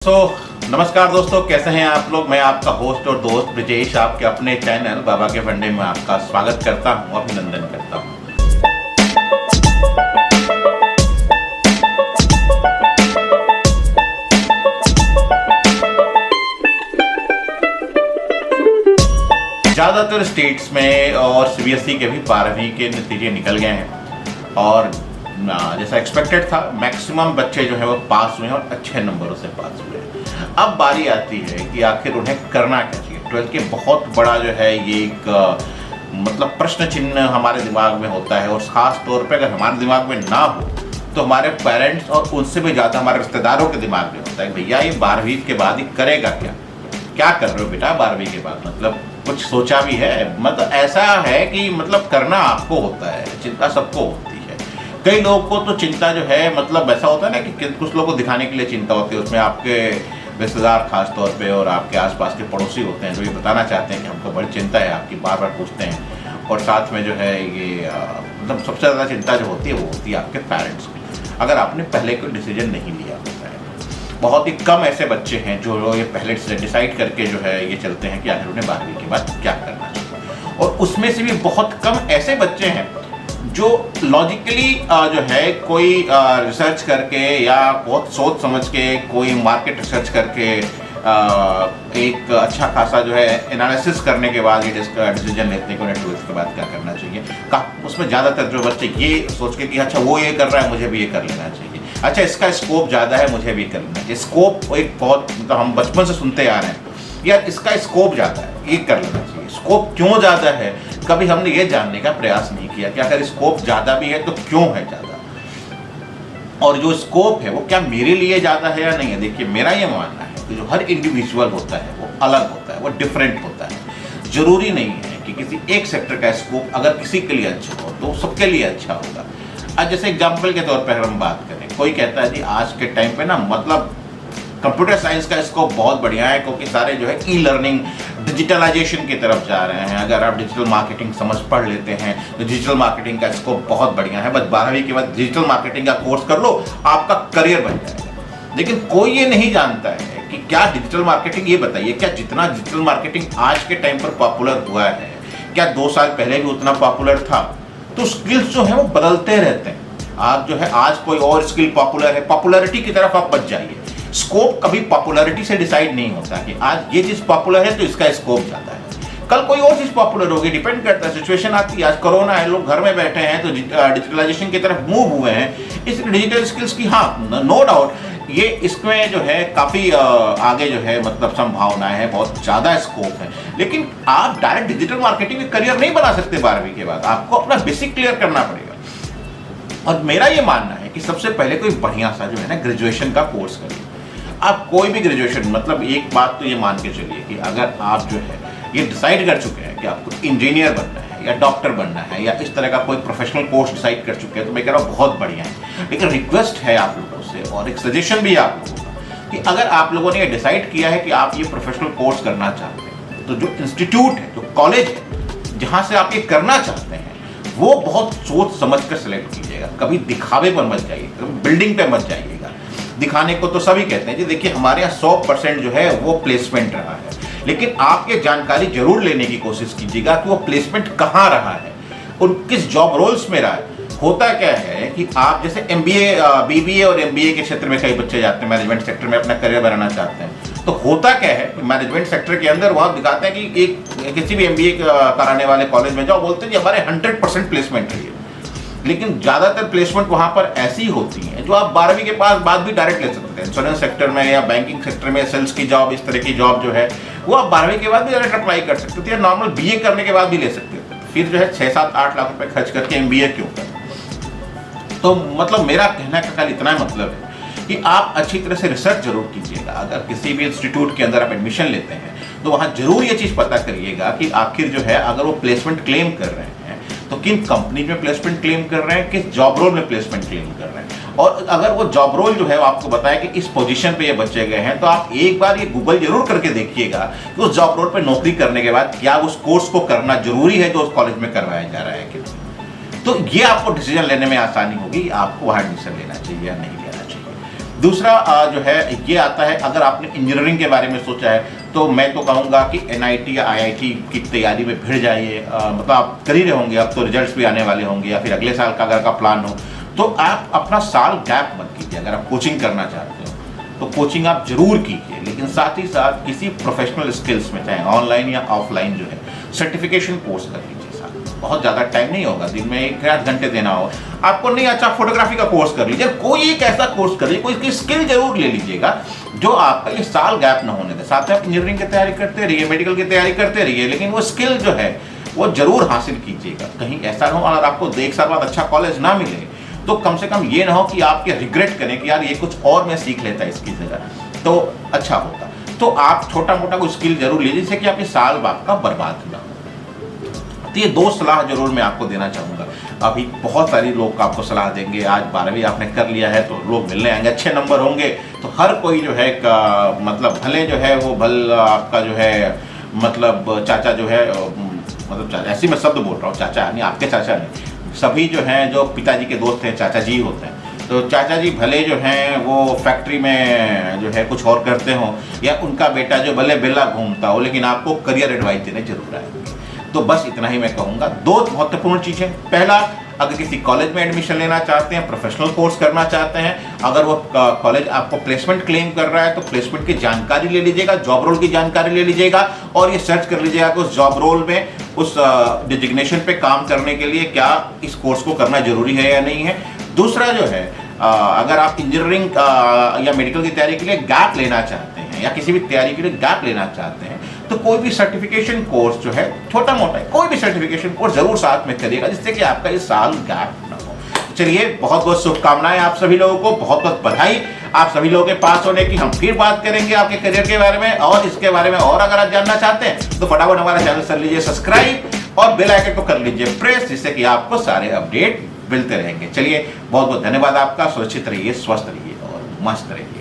नमस्कार दोस्तों, कैसे हैं आप लोग। मैं आपका होस्ट और दोस्त ब्रिजेश आपके अपने चैनल बाबा के फंडे में आपका स्वागत करता हूं, अभिनंदन करता हूं। ज़्यादातर स्टेट्स में और सीबीएसई के भी 12वीं के नतीजे निकल गए हैं और जैसा एक्सपेक्टेड था मैक्सिमम बच्चे जो है वो पास हुए हैं और अच्छे नंबरों से पास हुए हैं। अब बारी आती है कि आखिर उन्हें करना क्या चाहिए। 12th के बहुत बड़ा जो है ये एक मतलब प्रश्न चिन्ह हमारे दिमाग में होता है और ख़ास तौर पे अगर हमारे दिमाग में ना हो तो हमारे पेरेंट्स और उनसे भी ज़्यादा हमारे रिश्तेदारों के दिमाग में होता है भैया ये 12वीं के बाद ही करेगा क्या, क्या कर रहे हो बेटा 12वीं के बाद, मतलब कुछ सोचा भी है। मतलब ऐसा है कि मतलब करना आपको होता है, चिंता सबको होती है। कई लोगों को तो चिंता जो है मतलब ऐसा होता है ना कि कुछ लोगों को दिखाने के लिए चिंता होती है, उसमें आपके रिश्तेदार खास तौर पे और आपके आसपास के पड़ोसी होते हैं जो ये बताना चाहते हैं कि हमको बड़ी चिंता है आपकी, बार बार पूछते हैं। और साथ में जो है ये मतलब सबसे ज़्यादा चिंता जो होती है वो होती है आपके पेरेंट्स की, अगर आपने पहले कोई डिसीजन नहीं लिया होता है। बहुत ही कम ऐसे बच्चे हैं जो ये पहले से डिसाइड करके जो है ये चलते हैं कि आखिर उन्हें 12वीं के बाद क्या करना चाहिए। और उसमें से भी बहुत कम ऐसे बच्चे हैं जो लॉजिकली जो है कोई रिसर्च करके या बहुत सोच समझ के कोई मार्केट रिसर्च करके एक अच्छा खासा जो है एनालिसिस करने के बाद ये डिसीजन लेते हैं कि उन्हें 12th के बाद क्या करना चाहिए। उसमें ज़्यादातर जो बच्चे ये सोच के कि अच्छा वो ये कर रहा है मुझे भी ये कर लेना चाहिए, अच्छा इसका स्कोप ज़्यादा है मुझे भी कर लेना चाहिए। स्कोप एक बहुत मतलब हम बचपन से सुनते आ रहे हैं यार इसका स्कोप ज़्यादा है ये कर लेना चाहिए। स्कोप क्यों ज़्यादा है कभी हमने ये जानने का प्रयास नहीं किया कि अगर स्कोप ज़्यादा भी है तो क्यों है ज़्यादा, और जो स्कोप है वो क्या मेरे लिए ज़्यादा है या नहीं है। देखिए मेरा ये मानना है कि जो हर इंडिविजुअल होता है वो अलग होता है, वो डिफरेंट होता है। जरूरी नहीं है कि किसी एक सेक्टर का स्कोप अगर किसी के लिए अच्छा हो तो सबके लिए अच्छा होगा। आज जैसे एग्जाम्पल के तौर पर अगर हम बात करें, कोई कहता है जी आज के टाइम पे ना मतलब कंप्यूटर साइंस का स्कोप बहुत बढ़िया है क्योंकि सारे जो है ई लर्निंग डिजिटलाइजेशन की तरफ जा रहे हैं। अगर आप डिजिटल मार्केटिंग समझ पढ़ लेते हैं तो डिजिटल मार्केटिंग का स्कोप बहुत बढ़िया है, बस 12वीं के बाद डिजिटल मार्केटिंग का कोर्स कर लो आपका करियर बन जाएगा। लेकिन कोई ये नहीं जानता है कि क्या डिजिटल मार्केटिंग, ये बताइए क्या जितना डिजिटल मार्केटिंग आज के टाइम पर पॉपुलर हुआ है क्या 2 साल पहले भी उतना पॉपुलर था। तो स्किल्स जो है वो बदलते रहते हैं। आप जो है आज कोई और स्किल पॉपुलर है, पॉपुलैरिटी की तरफ आप बच जाइए। स्कोप कभी पॉपुलैरिटी से डिसाइड नहीं होता कि आज ये चीज पॉपुलर है तो इसका स्कोप ज्यादा है, कल कोई और चीज पॉपुलर होगी, डिपेंड करता है, सिचुएशन आती है। आज कोरोना है, लोग घर में बैठे हैं तो डिजिटलाइजेशन की तरफ मूव हुए हैं। इस डिजिटल स्किल्स की हाँ नो डाउट ये इसमें जो है काफी आगे जो है मतलब संभावनाएं है, बहुत ज्यादा स्कोप है। लेकिन आप डायरेक्ट डिजिटल मार्केटिंग में करियर नहीं बना सकते 12वीं के बाद, आपको अपना बेसिक क्लियर करना पड़ेगा। और मेरा ये मानना है कि सबसे पहले कोई बढ़िया सा जो है ना ग्रेजुएशन का कोर्स करिए। आप कोई भी ग्रेजुएशन मतलब एक बात तो ये मान के चलिए कि अगर आप जो है ये डिसाइड कर चुके हैं कि आपको इंजीनियर बनना है या डॉक्टर बनना है या इस तरह का कोई प्रोफेशनल कोर्स डिसाइड कर चुके हैं तो मैं कह रहा हूँ बहुत बढ़िया है। लेकिन रिक्वेस्ट है आप लोगों से और एक सजेशन भी है आप लोगों का कि अगर आप लोगों ने ये डिसाइड किया है कि आप ये प्रोफेशनल कोर्स करना चाहते हैं तो जो इंस्टीट्यूट है, जो कॉलेज है जहाँ से आप ये करना चाहते हैं वो बहुत सोच समझ कर सिलेक्ट कीजिएगा। कभी दिखावे पर मत जाइए, कभी बिल्डिंग पे मत जाइएगा। दिखाने को तो सभी कहते हैं जी देखिए हमारे यहाँ 100% जो है वो प्लेसमेंट रहा है, लेकिन आप ये जानकारी जरूर लेने की कोशिश कीजिएगा कि वो प्लेसमेंट कहाँ रहा है और किस जॉब रोल्स में रहा है। होता क्या है कि आप जैसे MBA BBA और MBA के क्षेत्र में कई बच्चे जाते हैं, मैनेजमेंट सेक्टर में अपना करियर बनाना चाहते हैं। तो होता क्या है कि मैनेजमेंट सेक्टर के अंदर वहाँ दिखाते हैं कि एक किसी भी MBA कराने वाले कॉलेज में जाओ, बोलते हैं जी हमारे 100% प्लेसमेंट रही है। लेकिन ज़्यादातर प्लेसमेंट वहाँ पर ऐसी होती हैं जो आप 12वीं के पास बाद भी डायरेक्ट ले सकते हैं। इंश्योरेंस सेक्टर में या बैंकिंग सेक्टर में सेल्स की जॉब, इस तरह की जॉब जो है वो आप 12वीं के बाद भी डायरेक्ट अप्लाई कर सकते थे या नॉर्मल BA करने के बाद भी ले सकते थे। फिर जो है 6-7-8 लाख रुपए खर्च करके MBA क्यों करें। तो मतलब मेरा कहने का कल इतना मतलब है कि आप अच्छी तरह से रिसर्च जरूर कीजिएगा। अगर किसी भी इंस्टीट्यूट के अंदर आप एडमिशन लेते हैं तो वहाँ जरूर ये चीज़ पता करिएगा कि आखिर जो है अगर वो प्लेसमेंट क्लेम कर रहे हैं तो किन कंपनी में प्लेसमेंट क्लेम कर रहे हैं, किस जॉब रोल में प्लेसमेंट क्लेम कर रहे हैं। और अगर वो जॉब रोल जो है वो आपको बताया कि इस पोजीशन पे ये बच्चे गए हैं तो आप एक बार ये गूगल जरूर करके देखिएगा कि उस जॉब रोल पे नौकरी करने के बाद क्या उस कोर्स को करना जरूरी है जो उस कॉलेज में करवाया जा रहा है कि नहीं। तो ये आपको डिसीजन लेने में आसानी होगी आपको वहाँ एडमिशन लेना चाहिए या नहीं लेना चाहिए। दूसरा जो है ये आता है, अगर आपने इंजीनियरिंग के बारे में सोचा है तो मैं तो कहूँगा कि NIT या IIT की तैयारी में भिड़ जाइए। मतलब आप कर ही रहे होंगे, अब तो रिजल्ट्स भी आने वाले होंगे, या फिर अगले साल का अगर का प्लान हो तो आप अपना साल गैप मत कीजिए। अगर आप कोचिंग करना चाहते हो तो कोचिंग आप जरूर कीजिए, लेकिन साथ ही साथ किसी प्रोफेशनल स्किल्स में, चाहे ऑनलाइन या ऑफलाइन जो है, सर्टिफिकेशन कोर्स कर लीजिए। बहुत ज़्यादा टाइम नहीं होगा, दिन में 1-8 घंटे देना हो आपको। नहीं अच्छा, फोटोग्राफी का कोर्स कर लीजिए, कोई एक ऐसा कोर्स कर लीजिए, कोई स्किल जरूर ले लीजिएगा जो आपका ये साल गैप ना होने दे। साथ में आप इंजीनियरिंग की तैयारी करते रहिए, मेडिकल की तैयारी करते रहिए, लेकिन वो स्किल जो है वो जरूर हासिल कीजिएगा। कहीं ऐसा ना हो अगर आपको 1 साल बाद अच्छा कॉलेज ना मिले तो कम से कम ये ना हो कि आप ये रिग्रेट करें कि यार ये कुछ और मैं सीख लेता इसकी जगह तो अच्छा होता। तो आप छोटा मोटा कोई स्किल जरूर लीजिए जिससे कि आपके साल बाद का बर्बाद ना हो। तो ये 2 सलाह जरूर मैं आपको देना चाहूँगा। अभी बहुत सारी लोग आपको सलाह देंगे, आज 12वीं आपने कर लिया है तो लोग मिलने आएंगे, अच्छे नंबर होंगे तो हर कोई जो है मतलब भले जो है वो भल आपका जो है मतलब चाचा जो है, मतलब चाचा ऐसे मैं शब्द बोल रहा हूँ, चाचा नहीं, आपके चाचा नहीं, सभी जो हैं जो पिताजी के दोस्त हैं चाचा जी होते हैं। तो चाचा जी भले जो हैं वो फैक्ट्री में जो है कुछ और करते हों, या उनका बेटा जो भले बेला घूमता हो, लेकिन आपको करियर एडवाइस देने जरूर आएंगे। तो बस इतना ही मैं कहूँगा। 2 महत्वपूर्ण चीज़ें, पहला, अगर किसी कॉलेज में एडमिशन लेना चाहते हैं, प्रोफेशनल कोर्स करना चाहते हैं, अगर वो कॉलेज आपको प्लेसमेंट क्लेम कर रहा है तो प्लेसमेंट की जानकारी ले लीजिएगा, जॉब रोल की जानकारी ले लीजिएगा, और ये सर्च कर लीजिएगा कि उस जॉब रोल में उस डिजिग्नेशन पे काम करने के लिए क्या इस कोर्स को करना जरूरी है या नहीं है। दूसरा जो है, अगर आप इंजीनियरिंग या मेडिकल की तैयारी के लिए गैप लेना चाहते हैं, या किसी भी तैयारी के लिए गैप लेना चाहते हैं, तो कोई भी सर्टिफिकेशन कोर्स जो है, छोटा मोटा कोई भी सर्टिफिकेशन कोर्स जरूर साथ में करिएगा जिससे कि आपका ये साल गैप ना हो। चलिए, बहुत बहुत शुभकामनाएं आप सभी लोगों को, बहुत बहुत बधाई आप सभी लोगों के पास होने की। हम फिर बात करेंगे आपके करियर के बारे में, और इसके बारे में और अगर आप जानना चाहते हैं तो फटाफट हमारा चैनल कर लीजिए सब्सक्राइब और बेल आइकन को कर लीजिए प्रेस, जिससे कि आपको सारे अपडेट मिलते रहेंगे। चलिए, बहुत बहुत धन्यवाद आपका। सुरक्षित रहिए, स्वस्थ रहिए और मस्त रहिए।